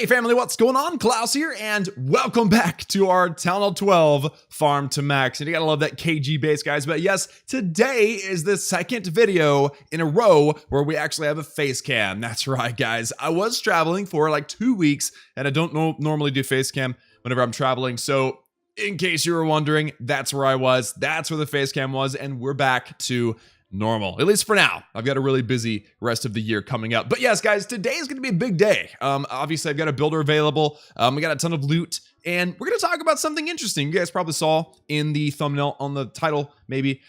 Hey family, what's going on? Klaus here, and welcome back to our TH12 Farm to Max. And you gotta love that KG base, guys. But yes, today is the second video in a row where we actually have a face cam. That's right, guys. I was traveling for like 2 weeks, and I don't normally do face cam whenever I'm traveling. So in case you were wondering, that's where I was. That's where the face cam was, and we're back to normal, at least for now. I've got a really busy rest of the year coming up. But yes, guys, today is going to be a big day. Obviously, I've got a builder available. We got a ton of loot, and we're going to talk about something interesting. You guys probably saw in the thumbnail on the title, maybe.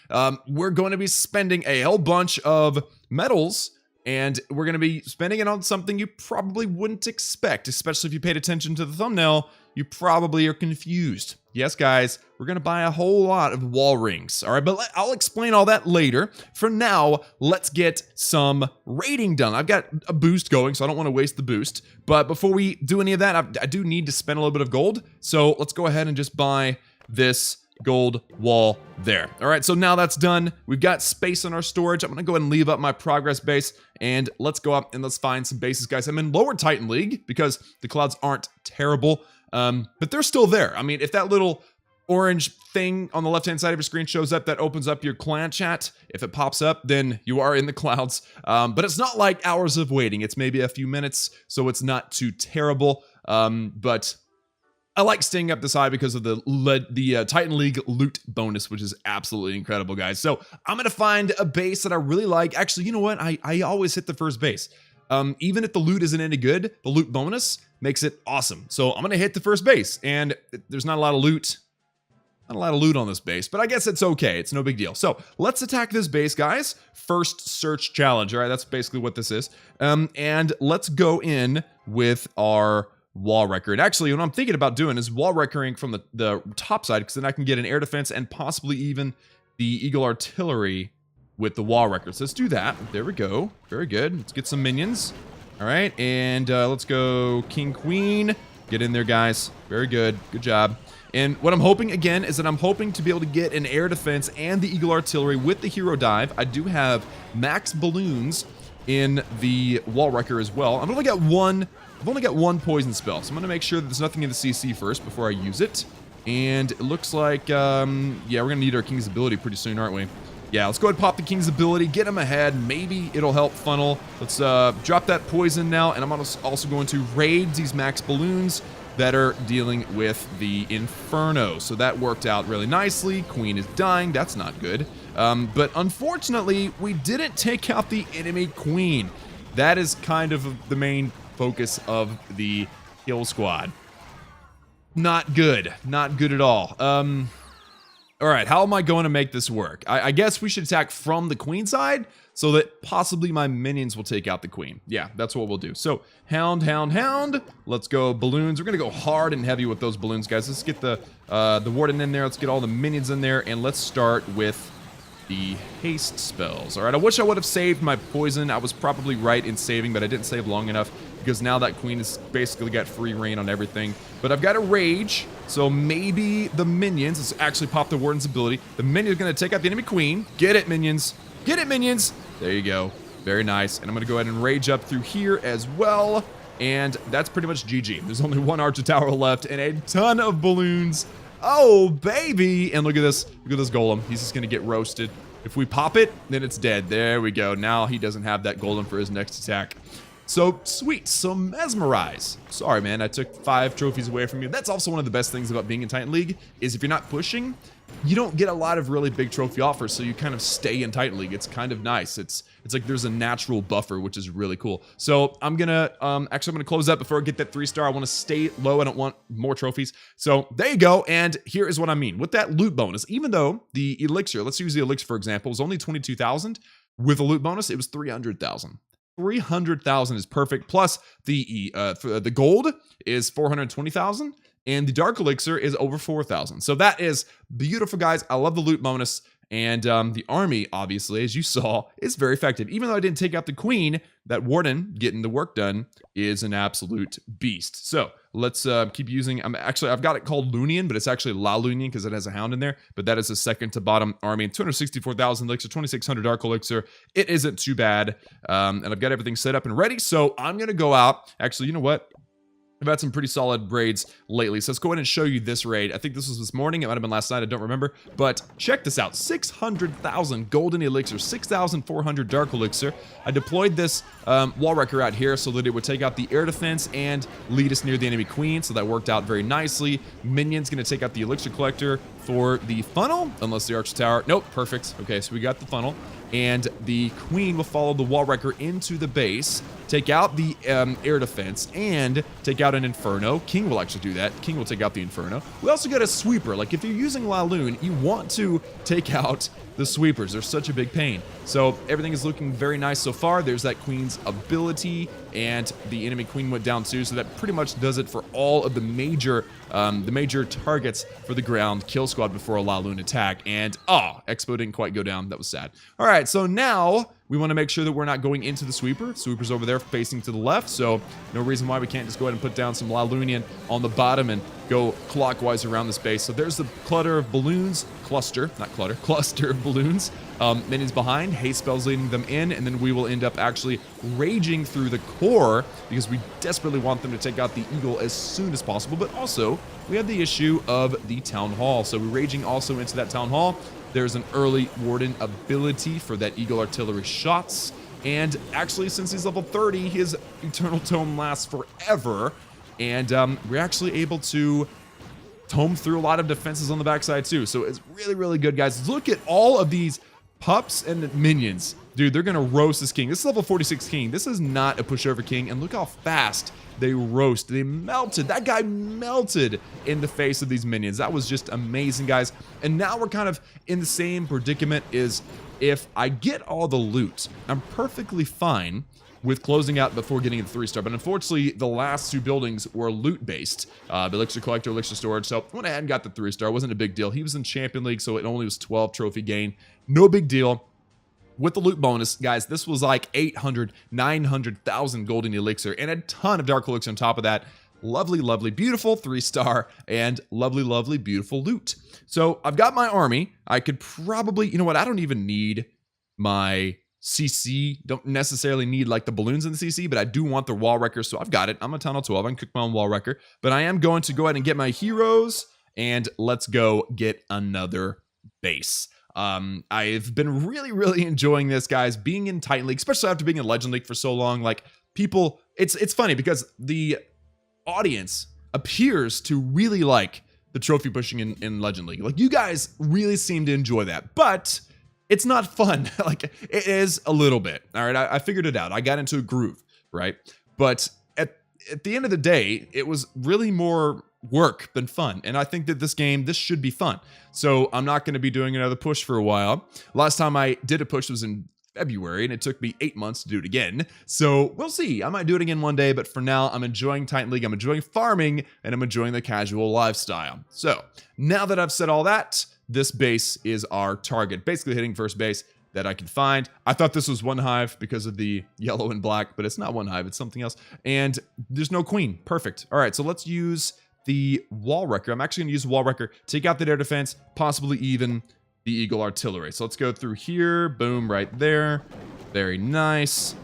We're going to be spending a whole bunch of metals, and we're going to be spending it on something you probably wouldn't expect, especially if you paid attention to the thumbnail. You probably are confused. Yes, guys, we're going to buy a whole lot of wall rings. All right, but I'll explain all that later. For now, let's get some raiding done. I've got a boost going, so I don't want to waste the boost. But before we do any of that, I do need to spend a little bit of gold. So let's go ahead and just buy this gold wall there. All right, so now that's done. We've got space in our storage. I'm going to go ahead and leave up my progress base, and let's go up and let's find some bases, guys. I'm in lower Titan League because the clouds aren't terrible. But they're still there. I mean, if that little orange thing on the left-hand side of your screen shows up, that opens up your clan chat. If it pops up, then you are in the clouds. But it's not like hours of waiting. It's maybe a few minutes, so it's not too terrible. But I like staying up this high because of the Titan League loot bonus, which is absolutely incredible, guys. So I'm going to find a base that I really like. Actually, you know what? I always hit the first base. Even if the loot isn't any good, the loot bonus makes it awesome. So I'm going to hit the first base, and there's not a lot of loot. Not a lot of loot on this base, but I guess it's okay. It's no big deal. So let's attack this base, guys. First search challenge. All right, that's basically what this is. And let's go in with our wall wrecker. And actually, what I'm thinking about doing is wall wreckering from the top side, because then I can get an air defense and possibly even the Eagle artillery with the wall wrecker. So let's do that. There we go. Very good. Let's get some minions. All right, and let's go King Queen. Get in there, guys. Very good. Good job. And what I'm hoping, again, is that I'm hoping to be able to get an air defense and the Eagle artillery with the hero dive. I do have max balloons in the wall wrecker as well. I've only got one poison spell, so I'm going to make sure that there's nothing in the CC first before I use it. And it looks like, yeah, we're going to need our King's ability pretty soon, aren't we? Yeah, let's go ahead and pop the King's ability, get him ahead. Maybe it'll help funnel. Let's drop that poison now, and I'm also going to raid these max balloons that are dealing with the Inferno. So that worked out really nicely. Queen is dying. That's not good. But unfortunately, we didn't take out the enemy Queen. That is kind of the main focus of the kill squad. Not good. Not good at all. All right, how am I going to make this work? I guess we should attack from the queen side so that possibly my minions will take out the queen. Yeah, that's what we'll do. So, hound, hound, hound. Let's go balloons. We're going to go hard and heavy with those balloons, guys. Let's get the warden in there. Let's get all the minions in there, and let's start with the haste spells. All right, I wish I would have saved my poison. I was probably right in saving, but I didn't save long enough because now that queen has basically got free reign on everything. But I've got a rage, so maybe the minions, let's actually pop the warden's ability. The minions are going to take out the enemy queen. Get it, minions. Get it, minions. There you go. Very nice. And I'm going to go ahead and rage up through here as well. And that's pretty much GG. There's only one archer tower left and a ton of balloons. Oh, baby. And look at this. Look at this golem. He's just going to get roasted. If we pop it, then it's dead. There we go. Now he doesn't have that golem for his next attack. So, sweet. So, mesmerize. Sorry, man. I took 5 trophies away from you. That's also one of the best things about being in Titan League, is if you're not pushing, you don't get a lot of really big trophy offers, so you kind of stay in Titan League. It's kind of nice. It's like there's a natural buffer, which is really cool. So, I'm gonna, actually, I'm gonna close that before I get that 3-star. I want to stay low. I don't want more trophies. So, there you go. And here is what I mean. With that loot bonus, even though the elixir, let's use the elixir, for example, was only 22,000, with a loot bonus, it was 300,000. 300,000 is perfect. Plus the gold is 420,000 and the dark elixir is over 4,000. So that is beautiful, guys. I love the loot bonus. And the army, obviously, as you saw, is very effective. Even though I didn't take out the queen, that warden getting the work done is an absolute beast. So let's keep using. I've got it called Lunian, but it's actually La Lunian because it has a hound in there. But that is the second to bottom army. 264,000 elixir, 2,600 dark elixir. It isn't too bad. And I've got everything set up and ready. So I'm going to go out. Actually, you know what? I've had some pretty solid raids lately, so let's go ahead and show you this raid. I think this was this morning. It might have been last night. I don't remember. But check this out. 600,000 golden elixir, 6,400 dark elixir. I deployed this wall wrecker out here so that it would take out the air defense and lead us near the enemy queen, so that worked out very nicely. Minion's going to take out the elixir collector for the funnel, unless the archer tower. Nope, perfect. Okay, so we got the funnel. And the queen will follow the wall wrecker into the base, take out the air defense, and take out an inferno. King will actually do that. King will take out the inferno. We also got a sweeper. Like, if you're using La Lune, you want to take out the sweepers. They're such a big pain. So everything is looking very nice so far. There's that queen's ability, and the enemy queen went down too. So that pretty much does it for all of the major targets for the ground kill squad before a La Lune attack. And Expo didn't quite go down. That was sad. All right, so now we want to make sure that we're not going into the sweeper. Sweeper's over there facing to the left, so no reason why we can't just go ahead and put down some La Lunian on the bottom and go clockwise around this base. So there's the cluster of balloons, cluster of balloons. Minions behind, haste spells leading them in, and then we will end up actually raging through the core because we desperately want them to take out the eagle as soon as possible. But also, we have the issue of the town hall. So we're raging also into that town hall. There's an early warden ability for that eagle artillery shots. And actually, since he's level 30, his eternal tome lasts forever. And we're actually able to tome through a lot of defenses on the backside too. So it's really, really good, guys. Look at all of these pups and minions. Dude, they're gonna roast this king. This is level 46 king. This is not a pushover king. And look how fast they roast. They melted. That guy melted in the face of these minions. That was just amazing, guys. And now we're kind of in the same predicament. Is if I get all the loot, I'm perfectly fine with closing out before getting the 3-star. But unfortunately, the last two buildings were loot-based. Elixir Collector, Elixir Storage. So I went ahead and got the 3-star. It wasn't a big deal. He was in Champion League, so it only was 12 trophy gain. No big deal. With the loot bonus, guys, this was like 800, 900,000 golden elixir and a ton of dark elixir on top of that. Lovely, lovely, beautiful 3-star and lovely, lovely, beautiful loot. So I've got my army. I could probably, you know what? I don't even need my CC. Don't necessarily need like the balloons in the CC, but I do want the wall wreckers. So I've got it. I'm a Tunnel 12. I can cook my own wall wrecker, but I am going to go ahead and get my heroes and let's go get another base. I've been really, really enjoying this, guys, being in Titan League, especially after being in Legend League for so long. Like, people, it's funny because the audience appears to really like the trophy pushing in Legend League. Like, you guys really seem to enjoy that, but it's not fun. Like, it is a little bit. All right, I figured it out. I got into a groove, right? But at the end of the day, it was really more work than fun. And I think that this should be fun. So I'm not going to be doing another push for a while. Last time I did a push was in February, and it took me 8 months to do it again. So we'll see. I might do it again one day, but for now, I'm enjoying Titan League, I'm enjoying farming, and I'm enjoying the casual lifestyle. So now that I've said all that, this base is our target. Basically hitting first base that I can find. I thought this was one hive because of the yellow and black, but it's not one hive, it's something else. And there's no queen. Perfect. All right, so let's use the wall wrecker. I'm actually gonna use the wall wrecker, take out the air defense, possibly even the eagle artillery. So let's go through here. Boom, right there. Very nice.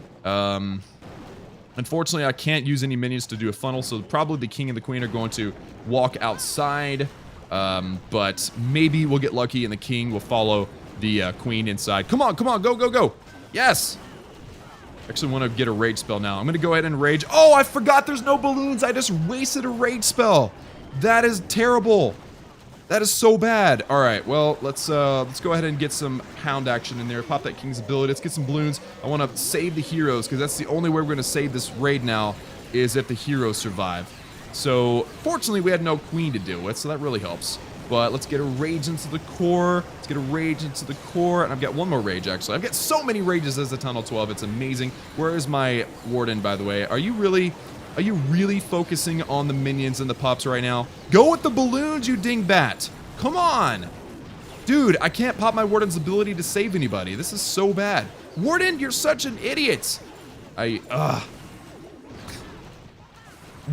Unfortunately, I can't use any minions to do a funnel, so probably the king and the queen are going to walk outside. But maybe we'll get lucky and the king will follow the queen inside. Come on, come on, go, go, go. Yes. Actually want to get a rage spell now. I'm going to go ahead and rage. Oh, I forgot there's no balloons. I just wasted a rage spell. That is terrible. That is so bad. All right, well, let's go ahead and get some hound action in there. Pop that king's ability. Let's get some balloons. I want to save the heroes because that's the only way we're going to save this raid now is if the heroes survive. So, fortunately, we had no queen to deal with, so that really helps. But let's get a rage into the core. Let's get a rage into the core. And I've got one more rage, actually. I've got so many rages as a Tunnel 12. It's amazing. Where is my warden, by the way? Are you really focusing on the minions and the pups right now? Go with the balloons, you dingbat. Come on. Dude, I can't pop my warden's ability to save anybody. This is so bad. Warden, you're such an idiot.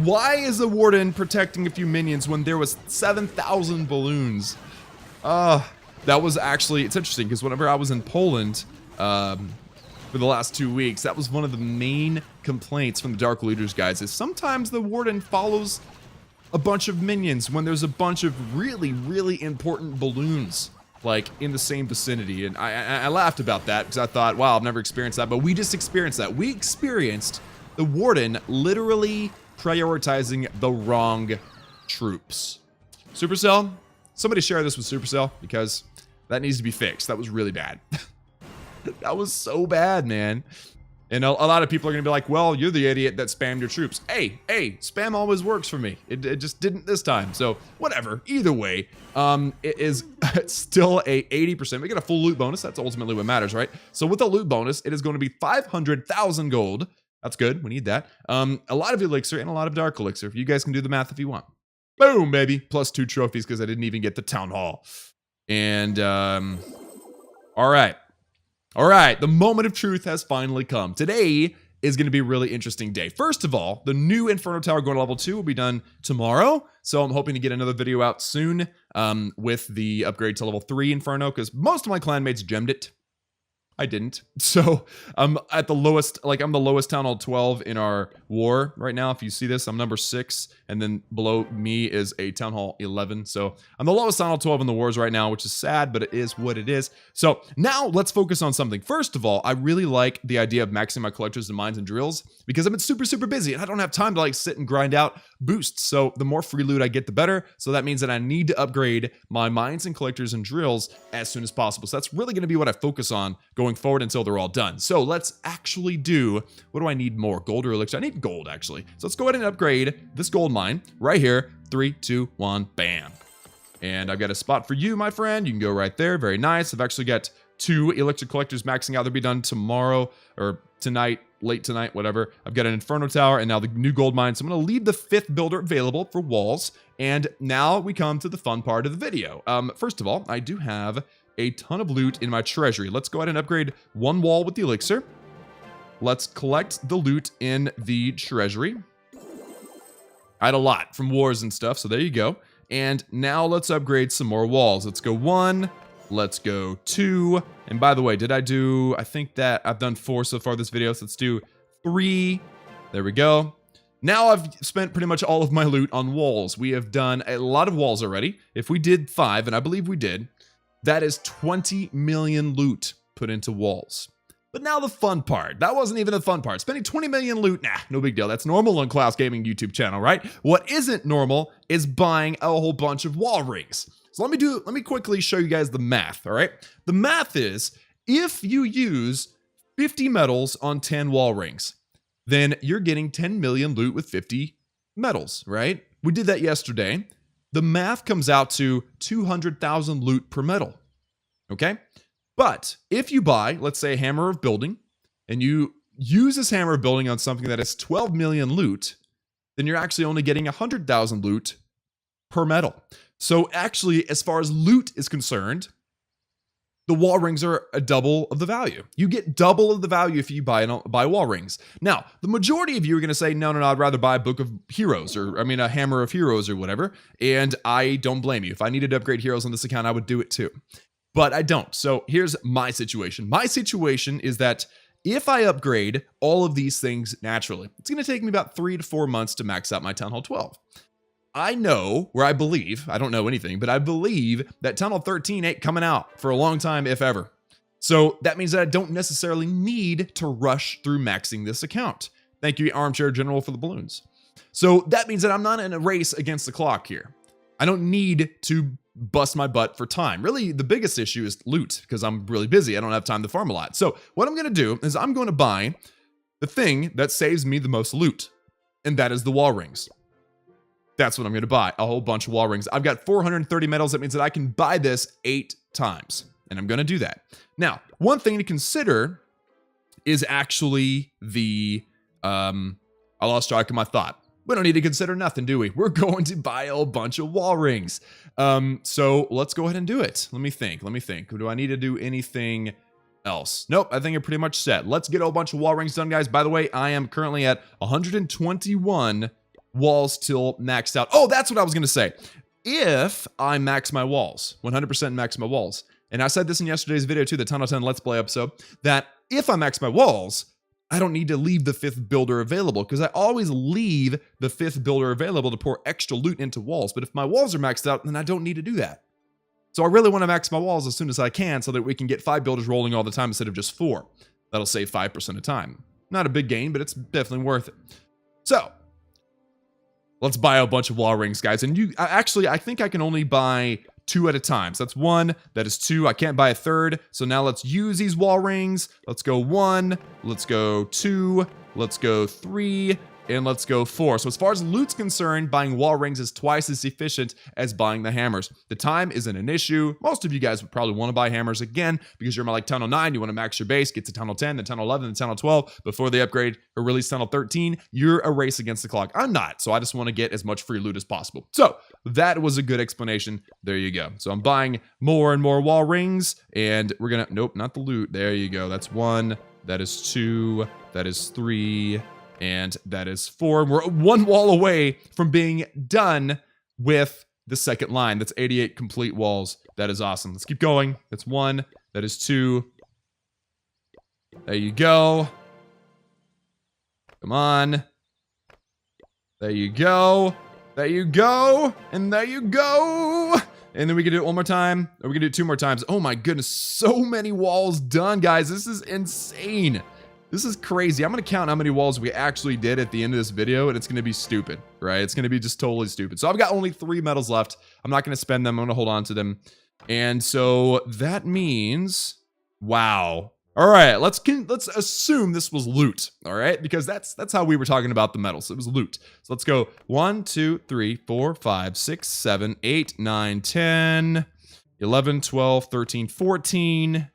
Why is the warden protecting a few minions when there was 7,000 balloons? That was actually, it's interesting because whenever I was in Poland, for the last 2 weeks. That was one of the main complaints from the Dark Looters guys, is sometimes the Warden follows a bunch of minions when there's a bunch of really, really important balloons like in the same vicinity. And I laughed about that because I thought, wow, I've never experienced that, but we just experienced that. We experienced the Warden literally prioritizing the wrong troops. Supercell, somebody share this with Supercell because that needs to be fixed. That was really bad. That was so bad, man. And a lot of people are gonna be like, well, you're the idiot that spammed your troops. Hey, spam always works for me. It just didn't this time. So whatever, either way, it is still a 80%. We get a full loot bonus. That's ultimately what matters, right? So with the loot bonus, it is going to be 500,000 gold. That's good, we need that. A lot of elixir and a lot of dark elixir. You guys can do the math if you want. Boom, baby. Plus 2 trophies because I didn't even get the town hall. And, all right. All right, the moment of truth has finally come. Today is going to be a really interesting day. First of all, the new Inferno Tower going to level 2 will be done tomorrow. So I'm hoping to get another video out soon with the upgrade to level 3 Inferno because most of my clanmates gemmed it. I didn't. So I'm at the lowest, like I'm the lowest Town Hall 12 in our war right now. If you see this, I'm number 6. And then below me is a Town Hall 11. So I'm the lowest Town Hall 12 in the wars right now, which is sad, but it is what it is. So now let's focus on something. First of all, I really like the idea of maxing my collectors and mines and drills because I've been super busy and I don't have time to like sit and grind out boosts. So the more free loot I get, the better. So that means that I need to upgrade my mines and collectors and drills as soon as possible. So that's really going to be what I focus on going forward until they're all done. So let's actually do, what do I need more? Gold or elixir? I need gold actually. So let's go ahead and upgrade this gold mine right here. 3, 2, 1, bam. And I've got a spot for you, my friend. You can go right there. Very nice. I've actually got 2 elixir collectors maxing out. They'll be done tomorrow or tonight, late tonight, whatever. I've got an Inferno Tower and now the new gold mine. So I'm going to leave the 5th builder available for walls. And now we come to the fun part of the video. First of all, I do have a ton of loot in my treasury. Let's go ahead and upgrade 1 wall with the elixir. Let's collect the loot in the treasury. I had a lot from wars and stuff, so there you go. And now let's upgrade some more walls. Let's go 1, let's go 2. And by the way, I think that I've done 4 so far this video, so let's do 3. There we go. Now I've spent pretty much all of my loot on walls. We have done a lot of walls already. If we did 5, and I believe we did, that is 20 million loot put into walls. But now the fun part. That wasn't even the fun part. Spending 20 million loot, nah, no big deal. That's normal on Klaus Gaming YouTube channel, right? What isn't normal is buying a whole bunch of wall rings. So let me quickly show you guys the math, all right? The math is, if you use 50 metals on 10 wall rings, then you're getting 10 million loot with 50 metals, right? We did that yesterday. The math comes out to 200,000 loot per metal, okay? But if you buy, let's say, a hammer of building, and you use this hammer of building on something that is 12 million loot, then you're actually only getting 100,000 loot per metal. So actually, as far as loot is concerned, the wall rings are a double of the value. You get double of the value if you buy wall rings. Now, the majority of you are going to say, no, I'd rather buy a book of heroes, or a hammer of heroes or whatever. And I don't blame you. If I needed to upgrade heroes on this account, I would do it too. But I don't. So here's my situation. My situation is that if I upgrade all of these things naturally, it's going to take me about 3 to 4 months to max out my Town Hall 12. I know, or I believe, I don't know anything, but I believe that Town Hall 13 ain't coming out for a long time, if ever. So that means that I don't necessarily need to rush through maxing this account. Thank you, Armchair General, for the balloons. So that means that I'm not in a race against the clock here. I don't need to bust my butt for time. Really, the biggest issue is loot, because I'm really busy. I don't have time to farm a lot. So what I'm going to do is I'm going to buy the thing that saves me the most loot, and that is the wall rings. That's what I'm going to buy, a whole bunch of wall rings. I've got 430 metals. That means that I can buy this 8 times, and I'm going to do that. Now, one thing to consider is actually the, I lost track of my thought. We don't need to consider nothing, do we? We're going to buy a whole bunch of wall rings. So let's go ahead and do it. Let me think. Do I need to do anything else? Nope, I think you're pretty much set. Let's get a whole bunch of wall rings done, guys. By the way, I am currently at 121 walls till maxed out. Oh, that's what I was going to say. If I max my walls, 100% max my walls, and I said this in yesterday's video too, the Town Hall 10 Let's Play episode, that if I max my walls, I don't need to leave the 5th builder available because I always leave the 5th builder available to pour extra loot into walls. But if my walls are maxed out, then I don't need to do that. So I really want to max my walls as soon as I can so that we can get 5 builders rolling all the time instead of just 4. That'll save 5% of time. Not a big gain, but it's definitely worth it. So let's buy a bunch of wall rings, guys. And I think I can only buy 2 at a time. So that's 1, that is 2. I can't buy a 3rd. So now let's use these wall rings. Let's go 1, let's go 2, let's go 3, and let's go 4. So as far as loot's concerned, buying wall rings is twice as efficient as buying the hammers. The time isn't an issue. Most of you guys would probably want to buy hammers again because you're like Tunnel 9, you want to max your base, get to Tunnel 10, then Tunnel 11, then Tunnel 12 before they upgrade or release Tunnel 13. You're a race against the clock. I'm not, so I just want to get as much free loot as possible. So that was a good explanation. There you go. So I'm buying more and more wall rings, and we're gonna, nope, not the loot. There you go. That's 1, that is 2, that is 3, and that is 4. We're 1 wall away from being done with the second line. That's 88 complete walls. That is awesome. Let's keep going. That's 1. That is 2. There you go. Come on. There you go. There you go. And there you go. And then we can do it 1 more time. Or we can do it 2 more times. Oh my goodness. So many walls done, guys. This is insane. This is crazy. I'm going to count how many walls we actually did at the end of this video, and it's going to be stupid, right? It's going to be just totally stupid. So I've got only 3 medals left. I'm not going to spend them. I'm going to hold on to them. And so that means, wow. All right, let's assume this was loot, all right? Because that's how we were talking about the medals. It was loot. So let's go 1, 2, 3, 4, 5, 6, 7, 8, 9, 10, 11, 12, 13, 14,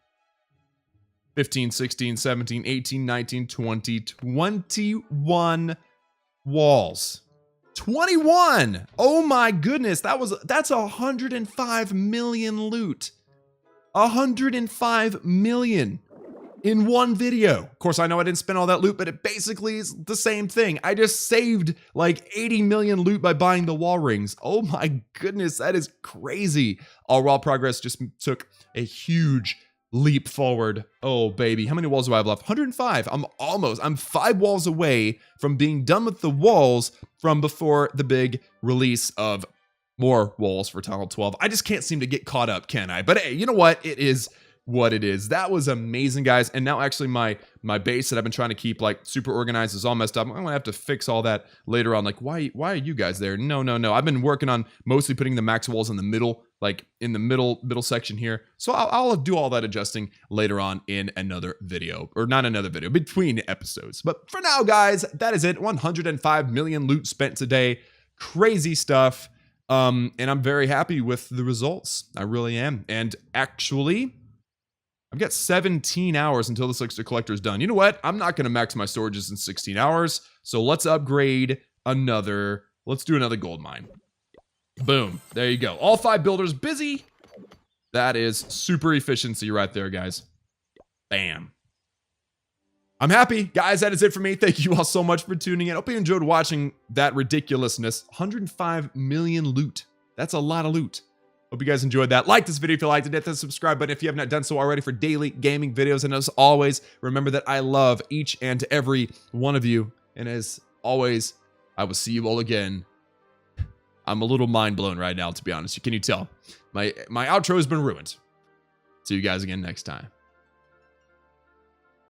15, 16, 17, 18, 19, 20, 21 walls. 21! Oh my goodness, that's 105 million loot. 105 million in one video. Of course, I know I didn't spend all that loot, but it basically is the same thing. I just saved like 80 million loot by buying the wall rings. Oh my goodness, that is crazy. All raw progress just took a huge leap forward. Oh baby, how many walls do I have left? 105. I'm 5 walls away from being done with the walls from before the big release of more walls for Tunnel 12. I just can't seem to get caught up, can I? But hey, you know what? It is what it is. That was amazing, guys. And now actually my base that I've been trying to keep like super organized is all messed up. I'm gonna have to fix all that later on. Like, why are you guys there? No. I've been working on mostly putting the max walls in the middle, like in the middle section here. So I'll do all that adjusting later on in another video, or not another video, between episodes. But for now, guys, that is it. 105 million loot spent today. Crazy stuff. And I'm very happy with the results. I really am. And actually, I've got 17 hours until this Elixir Collector is done. You know what? I'm not going to max my storages in 16 hours. So let's upgrade another. Let's do another gold mine. Boom. There you go. All 5 builders busy. That is super efficiency right there, guys. Bam. I'm happy. Guys, that is it for me. Thank you all so much for tuning in. Hope you enjoyed watching that ridiculousness. 105 million loot. That's a lot of loot. Hope you guys enjoyed that. Like this video if you liked it. Hit the subscribe button if you have not done so already for daily gaming videos. And as always, remember that I love each and every one of you. And as always, I will see you all again. I'm a little mind blown right now, to be honest. Can you tell? My outro has been ruined. See you guys again next time.